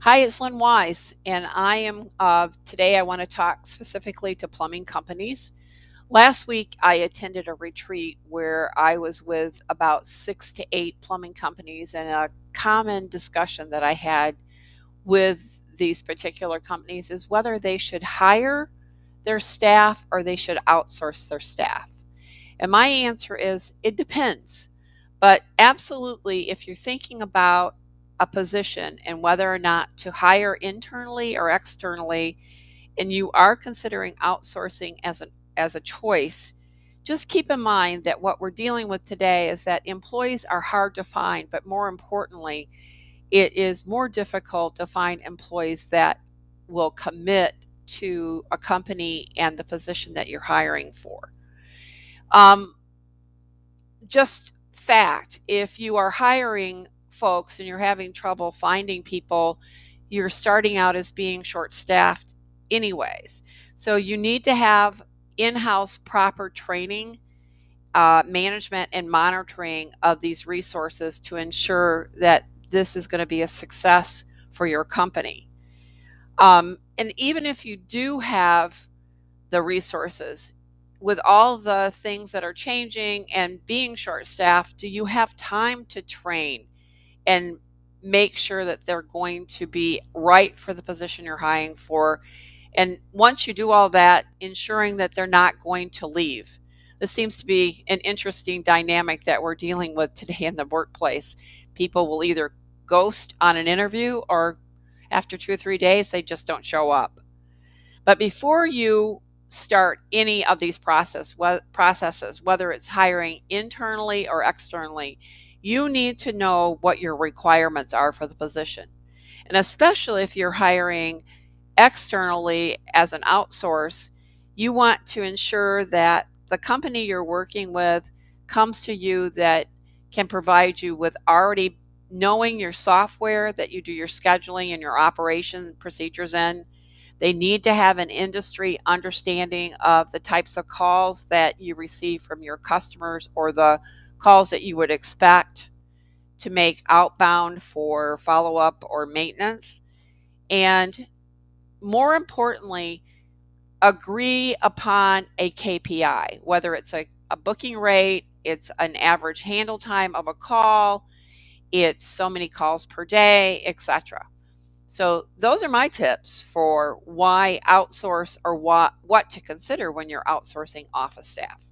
Hi, it's Lynn Wise, and I am today. I want to talk specifically to plumbing companies. Last week, I attended a retreat where I was with about 6 to 8 plumbing companies, and a common discussion that I had with these particular companies is whether they should hire their staff or they should outsource their staff. And my answer is it depends. But absolutely, if you're thinking about a position and whether or not to hire internally or externally, and you are considering outsourcing as a choice, just keep in mind that what we're dealing with today is that employees are hard to find, but more importantly, it is more difficult to find employees that will commit to a company and the position that you're hiring for. Um, just fact, if you are hiring folks and you're having trouble finding people, you're starting out as being short staffed anyways. So you need to have in-house proper training, management and monitoring of these resources to ensure that this is going to be a success for your company. And even if you do have the resources, with all the things that are changing and being short staffed, do you have time to train and make sure that they're going to be right for the position you're hiring for? And once you do all that, ensuring that they're not going to leave. This seems to be an interesting dynamic that we're dealing with today in the workplace. People will either ghost on an interview, or after 2 or 3 days, they just don't show up. But before you start any of these processes, whether it's hiring internally or externally, you need to know what your requirements are for the position. And especially if you're hiring externally as an outsource, you want to ensure that the company you're working with comes to you that can provide you with already knowing your software that you do your scheduling and your operation procedures in. They need to have an industry understanding of the types of calls that you receive from your customers, or the calls that you would expect to make outbound for follow-up or maintenance. And more importantly, agree upon a KPI, whether it's a booking rate, it's an average handle time of a call, it's so many calls per day, etc. So those are my tips for why outsource, or what to consider when you're outsourcing office staff.